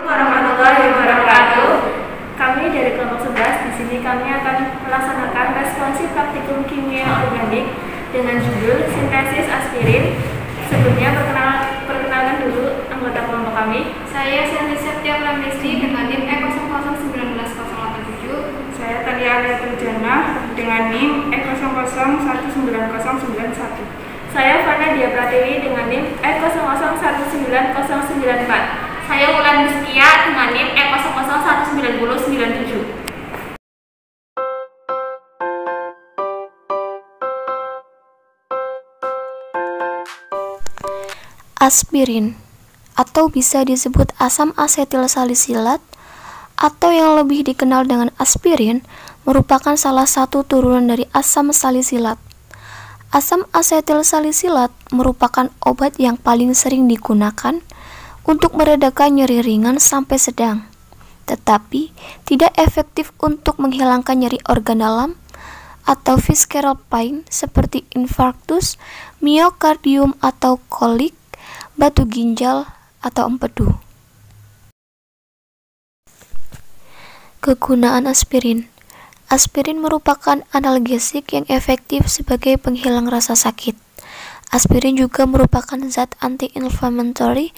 Warahmatullahi wabarakatuh. Kami dari kelompok 11 di sini kami akan melaksanakan responsi praktikum kimia organik dengan judul sintesis aspirin. Sebelumnya perkenalkan dulu anggota kelompok kami. Saya Santi Septia Pramesti dengan NIM E00198087. Saya Talia Turjana dengan NIM E00190091. Saya Fana Dia Pratiwi dengan NIM E00190094. Saya Wulan Mustia dengan NIM E00190097. Aspirin atau bisa disebut asam asetil salisilat atau yang lebih dikenal dengan aspirin merupakan salah satu turunan dari asam salisilat. Asam asetil salisilat merupakan obat yang paling sering digunakan untuk meredakan nyeri ringan sampai sedang, tetapi tidak efektif untuk menghilangkan nyeri organ dalam atau visceral pain seperti infarktus, miokardium atau kolik, batu ginjal, atau empedu. Kegunaan aspirin. Aspirin merupakan analgesik yang efektif sebagai penghilang rasa sakit. Aspirin juga merupakan zat anti-inflammatory,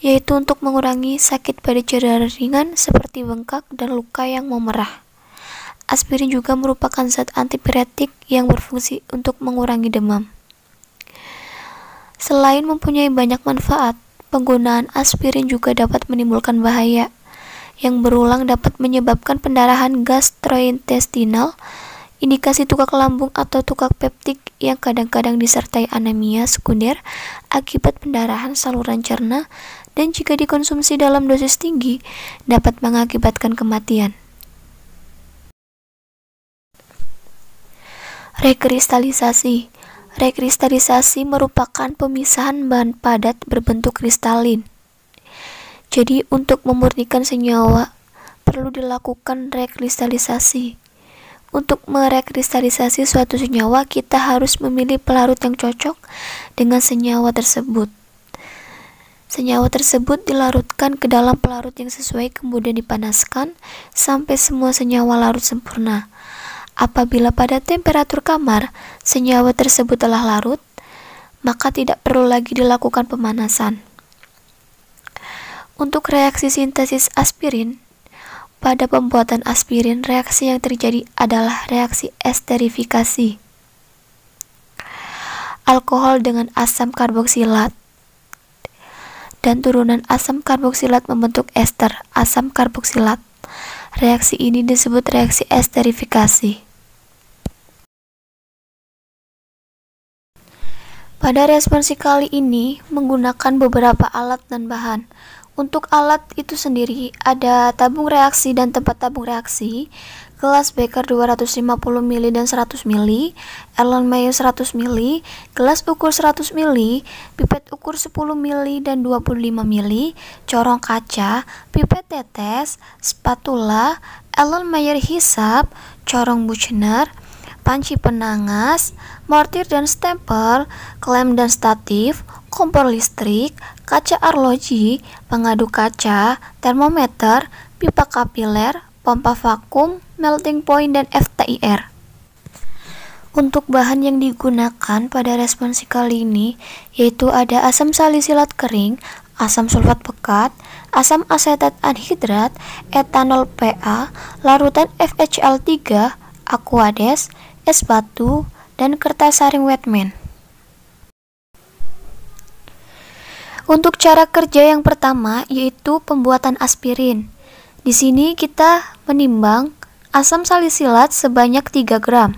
yaitu untuk mengurangi sakit pada cedera ringan seperti bengkak dan luka yang memerah. Aspirin juga merupakan zat antipiretik yang berfungsi untuk mengurangi demam. Selain mempunyai banyak manfaat, penggunaan aspirin juga dapat menimbulkan bahaya yang berulang dapat menyebabkan pendarahan gastrointestinal, indikasi tukak lambung atau tukak peptik yang kadang-kadang disertai anemia sekunder akibat pendarahan saluran cerna, dan jika dikonsumsi dalam dosis tinggi dapat mengakibatkan kematian. Rekristalisasi. Rekristalisasi merupakan pemisahan bahan padat berbentuk kristalin. Jadi untuk memurnikan senyawa perlu dilakukan rekristalisasi. Untuk merekristalisasi suatu senyawa, kita harus memilih pelarut yang cocok dengan senyawa tersebut. Senyawa tersebut dilarutkan ke dalam pelarut yang sesuai, kemudian dipanaskan sampai semua senyawa larut sempurna. Apabila pada temperatur kamar senyawa tersebut telah larut, maka tidak perlu lagi dilakukan pemanasan. Untuk reaksi sintesis aspirin, pada pembuatan aspirin reaksi yang terjadi adalah reaksi esterifikasi. Alkohol dengan asam karboksilat dan turunan asam karboksilat membentuk ester asam karboksilat. Reaksi ini disebut reaksi esterifikasi. Pada responsi kali ini menggunakan beberapa alat dan bahan. Untuk alat itu sendiri ada tabung reaksi dan tempat tabung reaksi, gelas Beker 250 ml dan 100 ml, Erlenmeyer 100 ml, gelas ukur 100 ml, pipet ukur 10 ml dan 25 ml, corong kaca, pipet tetes, spatula, Erlenmeyer hisap, corong Buchner, panci penangas, mortir dan stempel, klem dan statif, kompor listrik, kaca arloji, pengaduk kaca, termometer, pipa kapiler, pompa vakum, melting point, dan FTIR. Untuk bahan yang digunakan pada responsi kali ini yaitu ada asam salisilat kering, asam sulfat pekat, asam asetat anhidrat, etanol PA, larutan FHL3, Aquades, es batu, dan kertas saring Wetman. Untuk cara kerja yang pertama yaitu pembuatan aspirin. Di sini kita menimbang asam salisilat sebanyak 3 gram.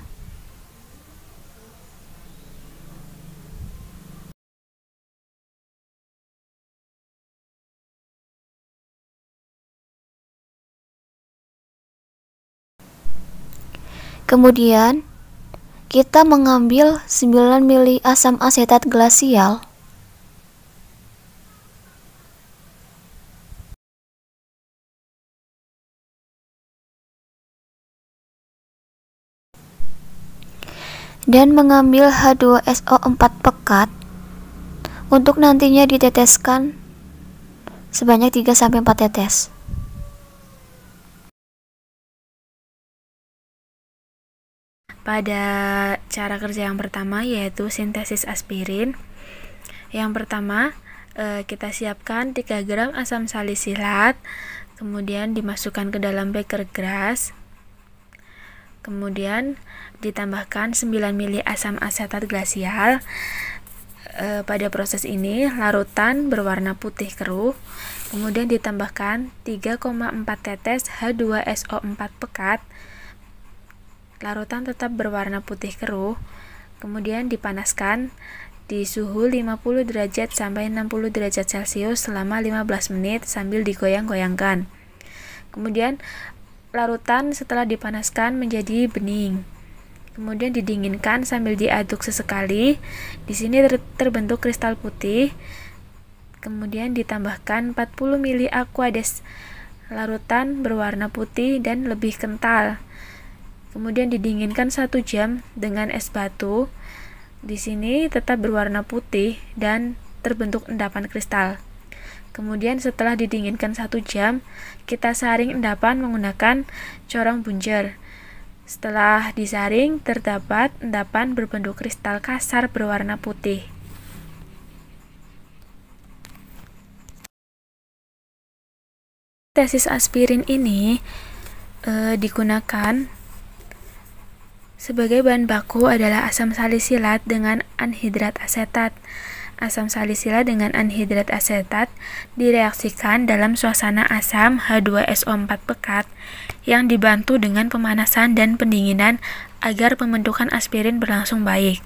Kemudian kita mengambil 9 ml asam asetat glasial dan mengambil H2SO4 pekat untuk nantinya diteteskan sebanyak 3-4 tetes. Pada cara kerja yang pertama yaitu sintesis aspirin. Yang pertama, kita siapkan 3 gram asam salisilat, kemudian dimasukkan ke dalam beker gelas. Kemudian ditambahkan 9 ml asam asetat glasial. Pada proses ini larutan berwarna putih keruh. Kemudian ditambahkan 3,4 tetes H2SO4 pekat. Larutan tetap berwarna putih keruh, kemudian dipanaskan di suhu 50 derajat sampai 60 derajat Celcius selama 15 menit sambil digoyang-goyangkan. Kemudian larutan setelah dipanaskan menjadi bening. Kemudian didinginkan sambil diaduk sesekali. Di sini terbentuk kristal putih. Kemudian ditambahkan 40 ml Aquades. Larutan berwarna putih dan lebih kental. Kemudian didinginkan 1 jam dengan es batu. Di sini tetap berwarna putih dan terbentuk endapan kristal. Kemudian setelah didinginkan 1 jam, kita saring endapan menggunakan corong bunjer. Setelah disaring, terdapat endapan berbentuk kristal kasar berwarna putih. Sintesis aspirin ini digunakan sebagai bahan baku adalah asam salisilat dengan anhidrat asetat. Asam salisilat dengan anhidrat asetat direaksikan dalam suasana asam H2SO4 pekat yang dibantu dengan pemanasan dan pendinginan agar pembentukan aspirin berlangsung baik.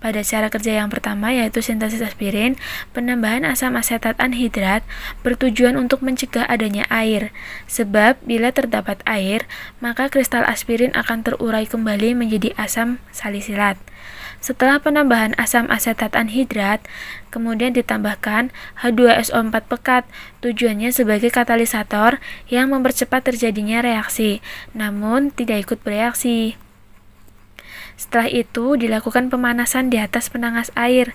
Pada cara kerja yang pertama yaitu sintesis aspirin, penambahan asam asetat anhidrat bertujuan untuk mencegah adanya air, sebab bila terdapat air, maka kristal aspirin akan terurai kembali menjadi asam salisilat. Setelah penambahan asam asetat anhidrat, kemudian ditambahkan H2SO4 pekat, tujuannya sebagai katalisator yang mempercepat terjadinya reaksi, namun tidak ikut bereaksi. Setelah itu dilakukan pemanasan di atas penangas air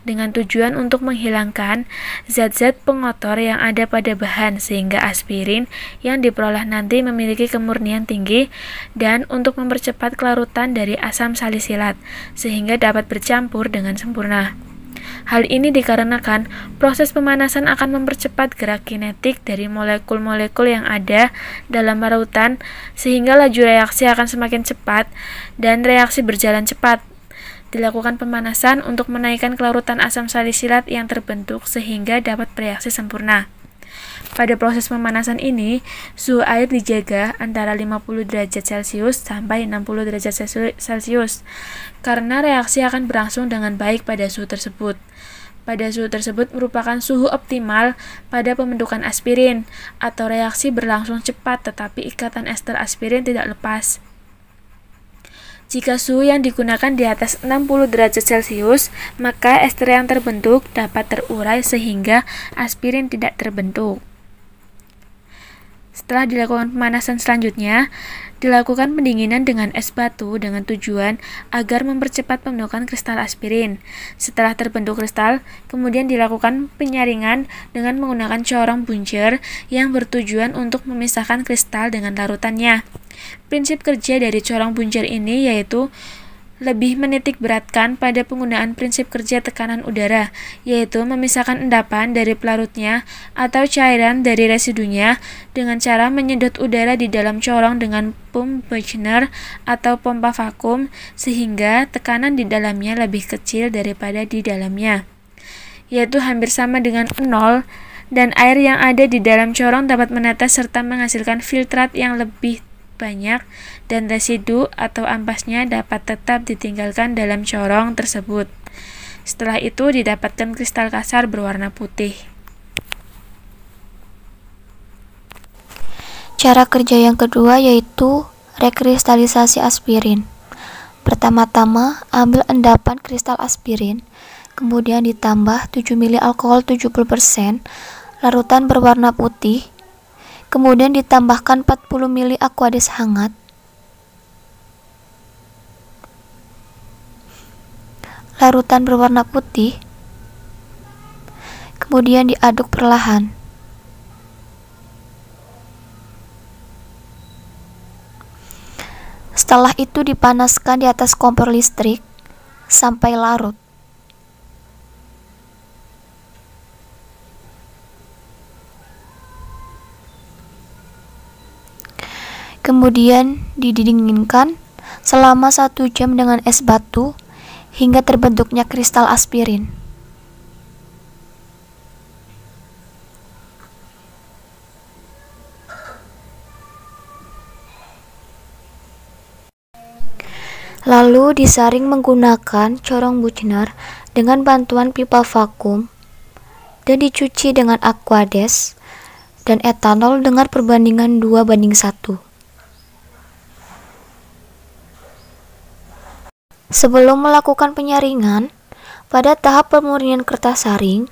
dengan tujuan untuk menghilangkan zat-zat pengotor yang ada pada bahan sehingga aspirin yang diperoleh nanti memiliki kemurnian tinggi dan untuk mempercepat kelarutan dari asam salisilat sehingga dapat bercampur dengan sempurna. Hal ini dikarenakan proses pemanasan akan mempercepat gerak kinetik dari molekul-molekul yang ada dalam larutan sehingga laju reaksi akan semakin cepat dan reaksi berjalan cepat. Dilakukan pemanasan untuk menaikkan kelarutan asam salisilat yang terbentuk sehingga dapat bereaksi sempurna. Pada proses pemanasan ini, suhu air dijaga antara 50 derajat Celcius sampai 60 derajat Celcius karena reaksi akan berlangsung dengan baik pada suhu tersebut. Pada suhu tersebut merupakan suhu optimal pada pembentukan aspirin atau reaksi berlangsung cepat tetapi ikatan ester aspirin tidak lepas. Jika suhu yang digunakan di atas 60 derajat Celcius, maka ester yang terbentuk dapat terurai sehingga aspirin tidak terbentuk. Setelah dilakukan pemanasan selanjutnya, dilakukan pendinginan dengan es batu dengan tujuan agar mempercepat pembentukan kristal aspirin. Setelah terbentuk kristal, kemudian dilakukan penyaringan dengan menggunakan corong bunjer yang bertujuan untuk memisahkan kristal dengan larutannya. Prinsip kerja dari corong bunjer ini yaitu lebih menitik beratkan pada penggunaan prinsip kerja tekanan udara, yaitu memisahkan endapan dari pelarutnya atau cairan dari residunya dengan cara menyedot udara di dalam corong dengan pump Buchner atau pompa vakum sehingga tekanan di dalamnya lebih kecil daripada di dalamnya, yaitu hampir sama dengan 0, dan air yang ada di dalam corong dapat menetes serta menghasilkan filtrat yang lebih banyak dan residu atau ampasnya dapat tetap ditinggalkan dalam corong tersebut. Setelah itu didapatkan kristal kasar berwarna putih. Cara kerja yang kedua yaitu rekristalisasi aspirin. Pertama-tama ambil endapan kristal aspirin, kemudian ditambah 7 ml alkohol 70%, larutan berwarna putih. Kemudian ditambahkan 40 ml Aquades hangat. Larutan berwarna putih. kemudian diaduk perlahan. Setelah itu dipanaskan di atas kompor listrik sampai larut. Kemudian didinginkan selama 1 jam dengan es batu hingga terbentuknya kristal aspirin. Lalu disaring menggunakan corong Buchner dengan bantuan pipa vakum dan dicuci dengan Aquades dan etanol dengan perbandingan 2:1. Sebelum melakukan penyaringan, pada tahap pemurnian kertas saring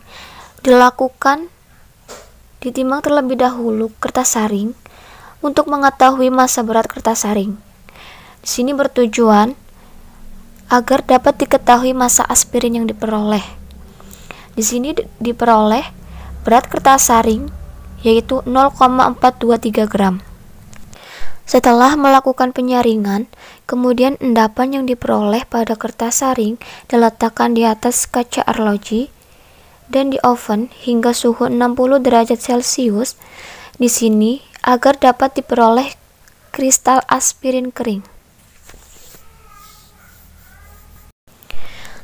ditimbang terlebih dahulu kertas saring untuk mengetahui massa berat kertas saring. Di sini bertujuan agar dapat diketahui massa aspirin yang diperoleh. Di sini diperoleh berat kertas saring yaitu 0,423 gram. Setelah melakukan penyaringan, kemudian endapan yang diperoleh pada kertas saring diletakkan di atas kaca arloji dan di oven hingga suhu 60 derajat Celcius di sini agar dapat diperoleh kristal aspirin kering.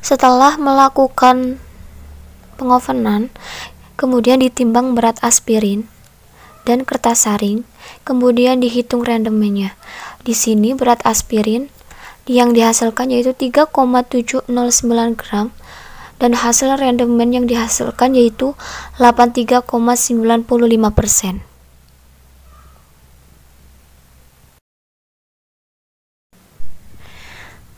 Setelah melakukan pengovenan, kemudian ditimbang berat aspirin dan kertas saring, kemudian dihitung randomnya. Di sini berat aspirin yang dihasilkan yaitu 3,709 gram dan hasil randomen yang dihasilkan yaitu 83,95%.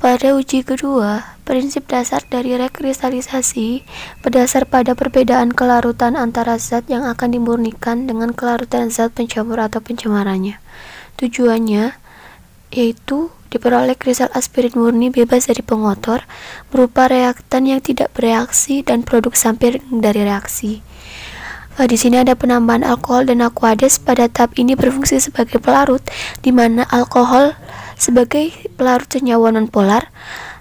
Pada uji kedua, prinsip dasar dari rekristalisasi berdasar pada perbedaan kelarutan antara zat yang akan dimurnikan dengan kelarutan zat pencampur atau pencemarannya. Tujuannya yaitu diperoleh kristal aspirin murni bebas dari pengotor berupa reaktan yang tidak bereaksi dan produk samping dari reaksi. Di sini ada penambahan alkohol dan Aquades. Pada tahap ini berfungsi sebagai pelarut, di mana alkohol sebagai pelarut senyawa nonpolar,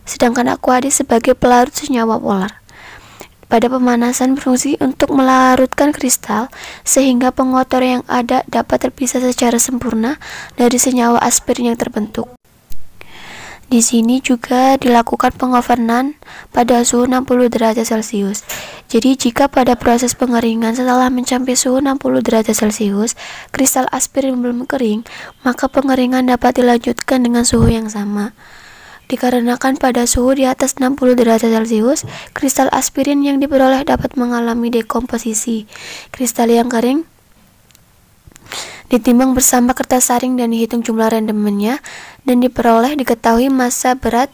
sedangkan Aquades sebagai pelarut senyawa polar. Pada pemanasan berfungsi untuk melarutkan kristal sehingga pengotor yang ada dapat terpisah secara sempurna dari senyawa aspirin yang terbentuk. Di sini juga dilakukan pengovenan pada suhu 60 derajat Celcius. Jadi jika pada proses pengeringan setelah mencapai suhu 60 derajat Celcius, kristal aspirin belum kering, maka pengeringan dapat dilanjutkan dengan suhu yang sama. Dikarenakan pada suhu di atas 60 derajat Celcius, kristal aspirin yang diperoleh dapat mengalami dekomposisi. Kristal yang kering ditimbang bersama kertas saring dan dihitung jumlah randomennya dan diketahui massa berat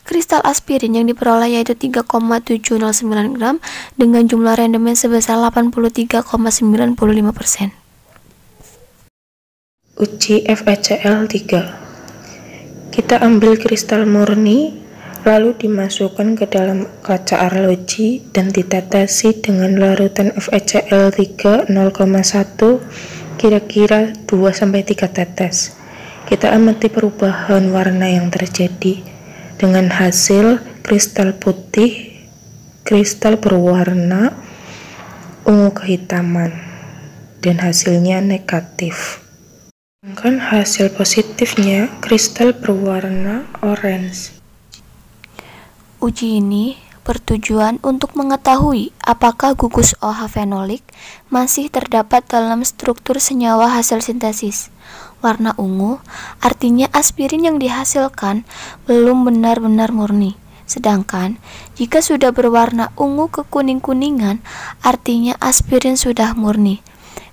kristal aspirin yang diperoleh yaitu 3,709 gram dengan jumlah randomen sebesar 83,95%. Uji FeCl 3. Kita ambil kristal murni lalu dimasukkan ke dalam kaca arloji dan ditetesi dengan larutan FeCl 3 0,1 kira-kira 2-3 tetes. Kita amati perubahan warna yang terjadi dengan hasil kristal putih, kristal berwarna ungu kehitaman dan hasilnya negatif. Sedangkan hasil positifnya kristal berwarna orange. Uji ini bertujuan untuk mengetahui apakah gugus OH fenolik masih terdapat dalam struktur senyawa hasil sintesis. Warna ungu artinya aspirin yang dihasilkan belum benar-benar murni. Sedangkan jika sudah berwarna ungu kekuning-kuningan artinya aspirin sudah murni.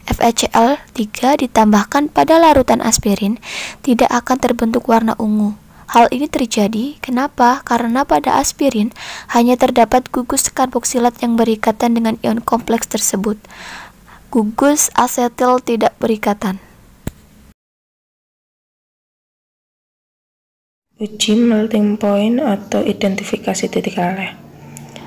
FeCl 3 ditambahkan pada larutan aspirin tidak akan terbentuk warna ungu. Hal ini terjadi kenapa? Karena pada aspirin hanya terdapat gugus karboksilat yang berikatan dengan ion kompleks tersebut. Gugus asetil tidak berikatan. Uji melting point atau identifikasi titik aleh.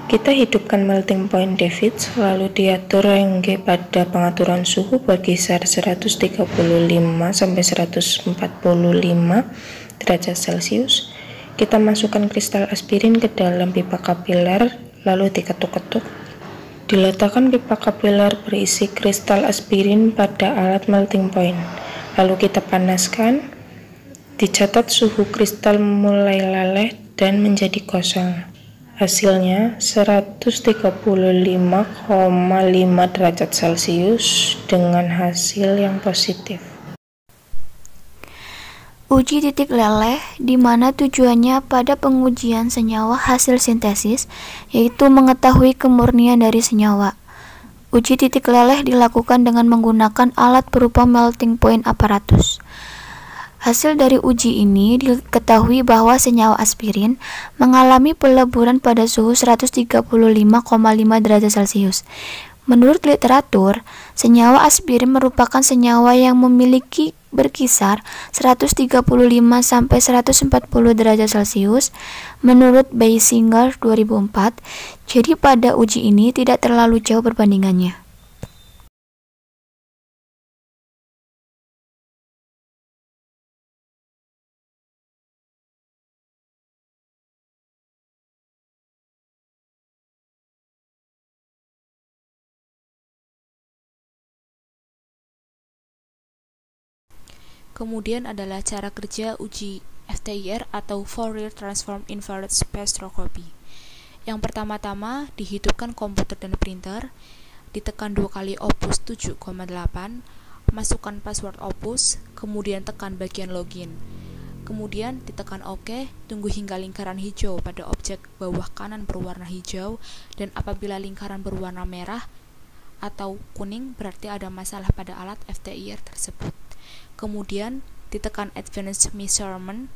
Kita hidupkan melting point David, lalu diatur Rengge pada pengaturan suhu berkisar 135 sampai 145 derajat Celcius. Kita masukkan kristal aspirin ke dalam pipa kapiler, lalu diketuk-ketuk. Diletakkan pipa kapiler berisi kristal aspirin pada alat melting point, lalu kita panaskan. Dicatat suhu kristal mulai leleh dan menjadi kosong. Hasilnya 135,5 derajat Celcius dengan hasil yang positif. Uji titik leleh, di mana tujuannya pada pengujian senyawa hasil sintesis, yaitu mengetahui kemurnian dari senyawa. Uji titik leleh dilakukan dengan menggunakan alat berupa melting point apparatus. Hasil dari uji ini diketahui bahwa senyawa aspirin mengalami peleburan pada suhu 135,5 derajat Celcius. Menurut literatur, senyawa aspirin merupakan senyawa yang memiliki berkisar 135 sampai 140 derajat Celcius menurut Bayesinger 2004. Jadi pada uji ini tidak terlalu jauh perbandingannya. Kemudian adalah cara kerja uji FTIR atau Fourier Transform Infrared Spectroscopy. Yang pertama-tama dihidupkan komputer dan printer, ditekan 2 kali Opus 7,8, masukkan password Opus, kemudian tekan bagian login. Kemudian ditekan OK, tunggu hingga lingkaran hijau pada objek bawah kanan berwarna hijau, dan apabila lingkaran berwarna merah atau kuning berarti ada masalah pada alat FTIR tersebut. Kemudian ditekan Advanced Measurement,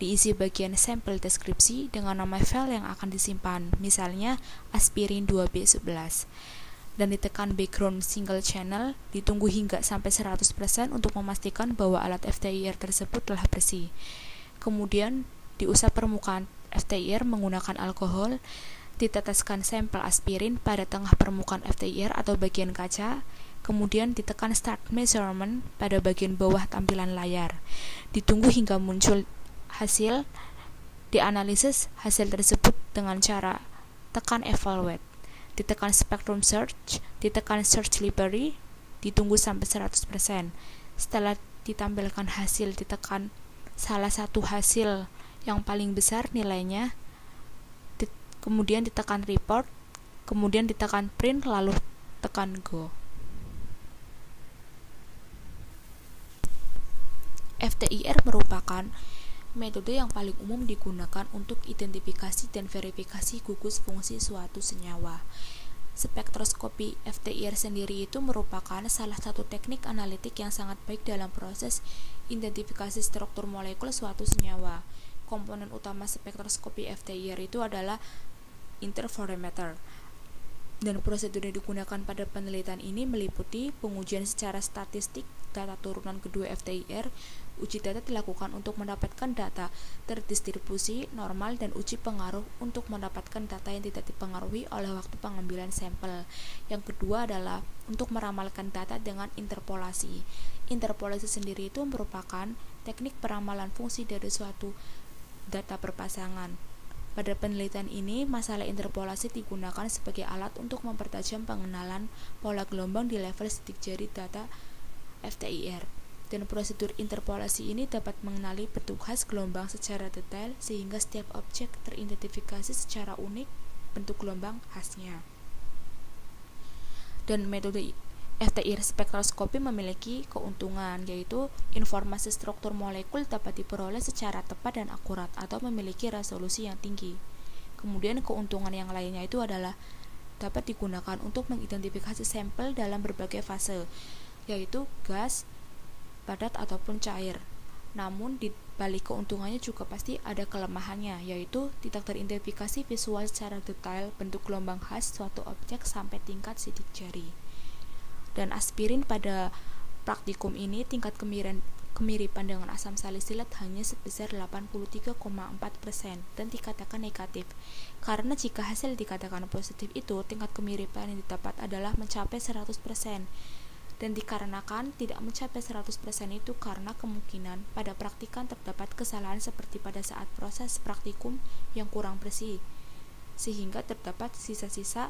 diisi bagian sampel deskripsi dengan nama file yang akan disimpan, misalnya aspirin 2B11, dan ditekan Background Single Channel, ditunggu hingga sampai 100% untuk memastikan bahwa alat FTIR tersebut telah bersih. Kemudian diusap permukaan FTIR menggunakan alkohol, diteteskan sampel aspirin pada tengah permukaan FTIR atau bagian kaca. Kemudian ditekan Start Measurement pada bagian bawah tampilan layar. Ditunggu hingga muncul hasil. Dianalisis hasil tersebut dengan cara tekan Evaluate. Ditekan Spectrum Search, ditekan Search Library, ditunggu sampai 100%. Setelah ditampilkan hasil, ditekan salah satu hasil yang paling besar nilainya. Kemudian ditekan Report, kemudian ditekan Print, lalu tekan Go. FTIR merupakan metode yang paling umum digunakan untuk identifikasi dan verifikasi gugus fungsi suatu senyawa. Spektroskopi FTIR sendiri itu merupakan salah satu teknik analitik yang sangat baik dalam proses identifikasi struktur molekul suatu senyawa. Komponen utama spektroskopi FTIR itu adalah interferometer. Dan prosedur yang digunakan pada penelitian ini meliputi pengujian secara statistik data turunan kedua FTIR. Uji data dilakukan untuk mendapatkan data terdistribusi normal dan uji pengaruh untuk mendapatkan data yang tidak dipengaruhi oleh waktu pengambilan sampel. Yang kedua adalah untuk meramalkan data dengan interpolasi. Interpolasi sendiri itu merupakan teknik peramalan fungsi dari suatu data berpasangan. Pada penelitian ini, masalah interpolasi digunakan sebagai alat untuk mempertajam pengenalan pola gelombang di level sidik jari data FTIR. Dan prosedur interpolasi ini dapat mengenali bentuk khas gelombang secara detail sehingga setiap objek teridentifikasi secara unik bentuk gelombang khasnya. Dan metode FTIR spektroskopi memiliki keuntungan, yaitu informasi struktur molekul dapat diperoleh secara tepat dan akurat atau memiliki resolusi yang tinggi. Kemudian keuntungan yang lainnya itu adalah dapat digunakan untuk mengidentifikasi sampel dalam berbagai fase, yaitu gas, padat ataupun cair. Namun di balik keuntungannya juga pasti ada kelemahannya, yaitu tidak teridentifikasi visual secara detail bentuk gelombang khas suatu objek sampai tingkat sidik jari. Dan aspirin pada praktikum ini tingkat kemiripan dengan asam salisilat hanya sebesar 83,4% dan dikatakan negatif. Karena jika hasil dikatakan positif itu, tingkat kemiripan yang didapat adalah mencapai 100%. Dan dikarenakan tidak mencapai 100% itu karena kemungkinan pada praktikan terdapat kesalahan seperti pada saat proses praktikum yang kurang bersih, sehingga terdapat sisa-sisa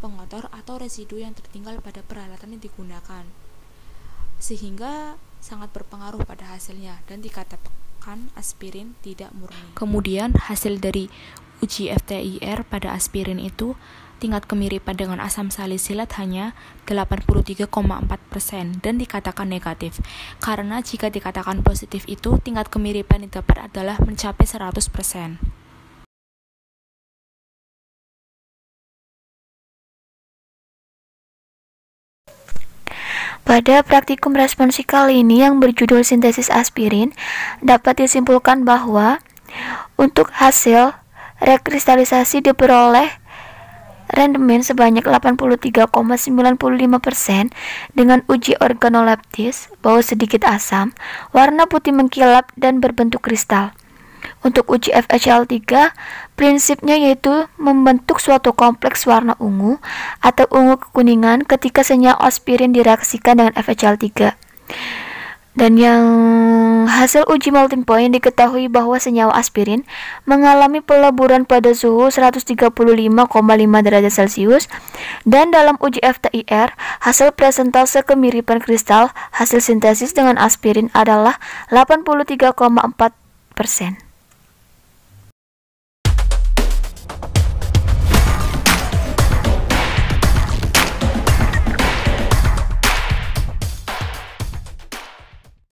pengotor atau residu yang tertinggal pada peralatan yang digunakan, sehingga sangat berpengaruh pada hasilnya dan dikatakan aspirin tidak murni. Kemudian hasil dari uji FTIR pada aspirin itu tingkat kemiripan dengan asam salisilat hanya 83,4% dan dikatakan negatif. Karena jika dikatakan positif itu tingkat kemiripan yang didapat adalah mencapai 100%. Pada praktikum responsi kali ini yang berjudul sintesis aspirin, dapat disimpulkan bahwa untuk hasil rekristalisasi diperoleh rendemen sebanyak 83,95% dengan uji organoleptis, bau sedikit asam, warna putih mengkilap dan berbentuk kristal. Untuk uji FeCl3, prinsipnya yaitu membentuk suatu kompleks warna ungu atau ungu kekuningan ketika senyawa aspirin direaksikan dengan FeCl3. Dan yang hasil uji melting point diketahui bahwa senyawa aspirin mengalami peleburan pada suhu 135,5 derajat Celcius, dan dalam uji FTIR hasil presentase kemiripan kristal hasil sintesis dengan aspirin adalah 83,4%.